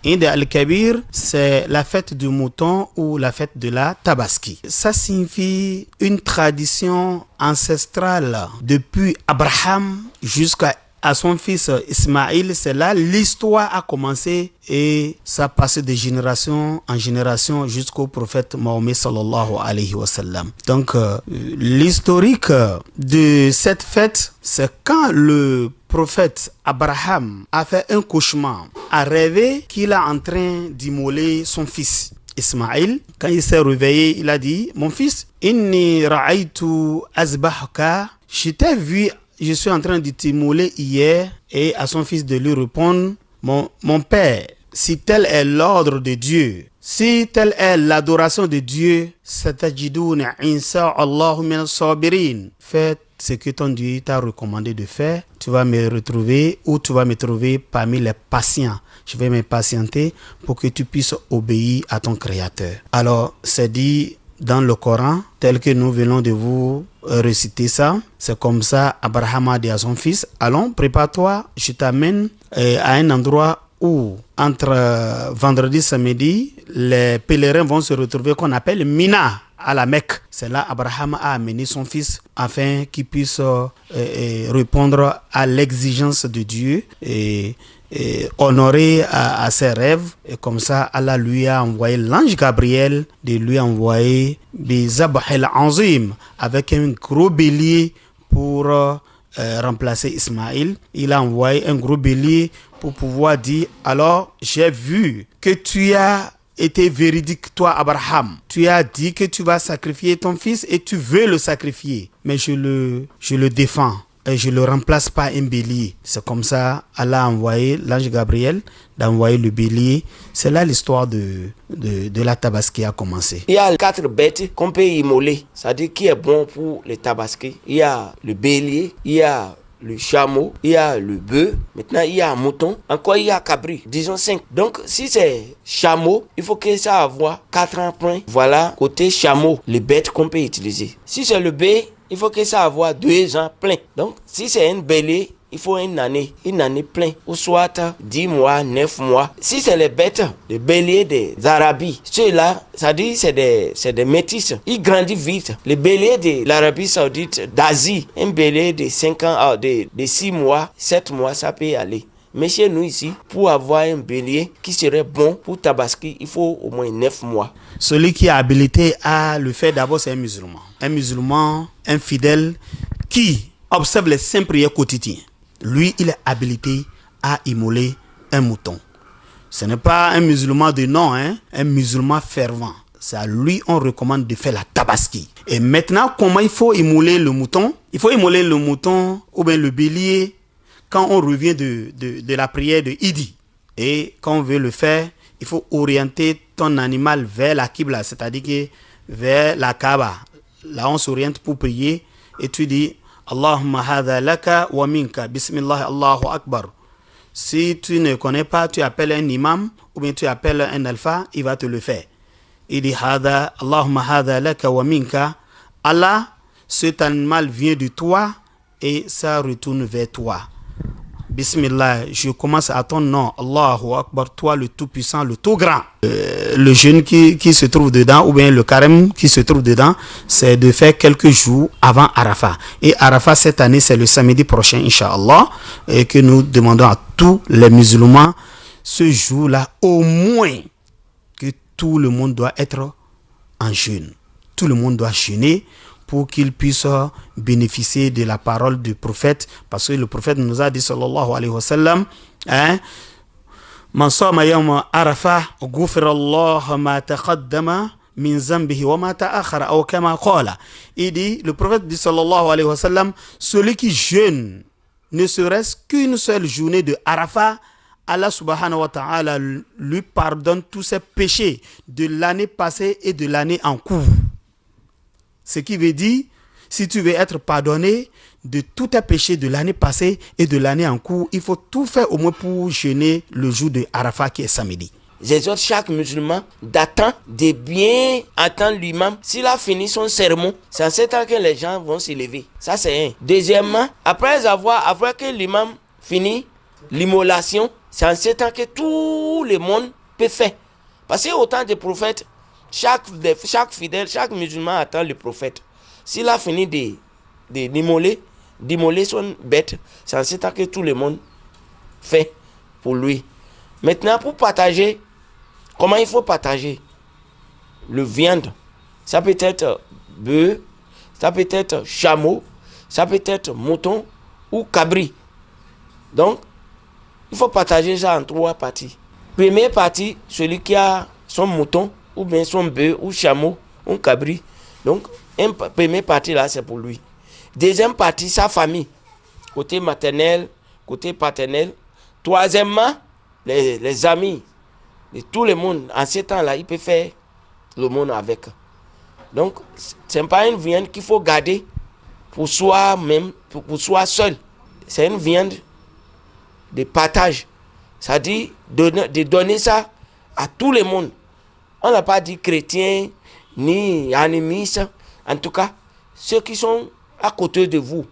Eid al-Kabir, c'est la fête du mouton ou la fête de la Tabaski. Ça signifie une tradition ancestrale depuis Abraham jusqu'à son fils Ismaïl. C'est là l'histoire a commencé et ça passe de génération en génération jusqu'au prophète Mahomet sallallahu alayhi wa sallam. Donc l'historique de cette fête, c'est quand le prophète Abraham a fait un cauchemar, a rêvé qu'il est en train d'immoler son fils Ismaïl. Quand il s'est réveillé, il a dit: mon fils, inni ra'aytu azbahaka, je t'ai vu, je suis en train de t'immoler hier. Et à son fils de lui répondre: mon père, si tel est l'ordre de Dieu, si telle est l'adoration de Dieu, satajiduna insha'Allahu min as-sabirin. Fais ce que ton Dieu t'a recommandé de faire, tu vas me retrouver ou tu vas me trouver parmi les patients. Je vais me patienter pour que tu puisses obéir à ton Créateur. Alors, c'est dit dans le Coran, tel que nous venons de vous réciter ça. C'est comme ça, Abraham a dit à son fils: allons, prépare-toi, je t'amène à un endroit où, entre vendredi et samedi, les pèlerins vont se retrouver, qu'on appelle Mina, à la Mecque. C'est là Abraham a amené son fils afin qu'il puisse répondre à l'exigence de Dieu et honorer à ses rêves. Et comme ça, Allah lui a envoyé l'ange Gabriel de lui envoyer Bizabh al-Azim avec un gros bélier pour remplacer Ismaïl. Il a envoyé un gros bélier pour pouvoir dire: alors j'ai vu que tu as été véridique, toi Abraham. Tu as dit que tu vas sacrifier ton fils et tu veux le sacrifier. Mais je le défends. Et je ne le remplace pas un bélier. C'est comme ça, Allah a envoyé l'ange Gabriel d'envoyer le bélier. C'est là l'histoire de la Tabaski a commencé. Il y a 4 bêtes qu'on peut immoler. C'est-à-dire qui est bon pour les Tabaski. Il y a le bélier, il y a le chameau, il y a le bœuf, maintenant il y a un mouton, encore il y a cabri, disons 5. Donc si c'est chameau, il faut que ça avoir 4 points. Voilà, côté chameau, les bêtes qu'on peut utiliser. Si c'est le bœuf, il faut que ça avoir 2 ans plein. Donc si c'est un bélier, il faut une année plein, ou soit 10 mois, 9 mois. Si c'est les bêtes, les béliers des Arabies, ceux-là, ça dit c'est des métis. Ils grandissent vite. Les béliers de l'Arabie Saoudite, d'Asie, un bélier de 5 ans, de 6 mois, 7 mois, ça peut y aller. Mais chez nous ici, pour avoir un bélier qui serait bon pour Tabaski, il faut au moins 9 mois. Celui qui est habilité à le faire d'abord, c'est un musulman. Un musulman, un fidèle qui observe les 5 prières quotidiennes. Lui, il est habilité à immoler un mouton. Ce n'est pas un musulman de nom, un musulman fervent. C'est à lui on recommande de faire la Tabaski. Et maintenant, comment il faut immoler le mouton? Il faut immoler le mouton ou bien le bélier quand on revient de la prière de Idi. Et quand on veut le faire, il faut orienter ton animal vers la Qibla, c'est-à-dire que vers la Kaaba. Là, on s'oriente pour prier et tu dis: Allahumma hadha laka wa minka, bismillah, Allahu Akbar. Si tu ne connais pas, tu appelles un imam ou bien tu appelles un alpha, il va te le faire. Il dit: hadha, Allahumma hadha laka wa minka. Allah, cet animal vient de toi et ça retourne vers toi. Bismillah, je commence à ton nom, Allahu Akbar, toi le tout-puissant, le tout-grand. Le jeûne qui se trouve dedans, ou bien le carême qui se trouve dedans, c'est de faire quelques jours avant Arafat. Et Arafat, cette année, c'est le samedi prochain, Inch'Allah, et que nous demandons à tous les musulmans, ce jour-là, au moins, que tout le monde doit être en jeûne. Tout le monde doit jeûner pour qu'il puisse bénéficier de la parole du prophète, parce que le prophète nous a dit sallallahu alayhi wa sallam, man sama yawma arafa ghufira Allah ma taqaddama min zambihi wa ma ta'akhara aw kama qala. Il dit, le prophète dit sallallahu alayhi wa sallam, celui qui jeûne ne serait-ce qu'une seule journée de Arafat, Allah subhanahu wa ta'ala lui pardonne tous ses péchés de l'année passée et de l'année en cours. Ce qui veut dire, si tu veux être pardonné de tous tes péchés de l'année passée et de l'année en cours, il faut tout faire au moins pour jeûner le jour de Arafat qui est samedi. J'exhorte chaque musulman d'attendre, de bien attendre l'imam. S'il a fini son sermon, c'est en ce temps que les gens vont se lever. Ça c'est un. Deuxièmement, après que l'imam finit l'immolation, C'est en ce temps que tout le monde peut faire. Parce que autant de prophètes, chaque fidèle, chaque musulman attend le prophète. S'il a fini d'immoler son bête, c'est en ce temps que tout le monde fait pour lui. Maintenant, pour partager, comment il faut partager? Le viande, ça peut être bœuf, ça peut être chameau, ça peut être mouton ou cabri. Donc, il faut partager ça en 3 parties. Première partie, celui qui a son mouton, ou bien son bœuf, ou chameau, ou cabri. Donc, première partie là, c'est pour lui. Deuxième partie, sa famille. Côté maternel, côté paternel. Troisièmement, les amis. Et tout le monde, en ce temps-là, il peut faire le monde avec. Donc, ce n'est pas une viande qu'il faut garder pour soi-même, pour soi seul. C'est une viande de partage. C'est-à-dire de donner ça à tout le monde. On n'a pas dit chrétien, ni animiste. En tout cas, ceux qui sont à côté de vous.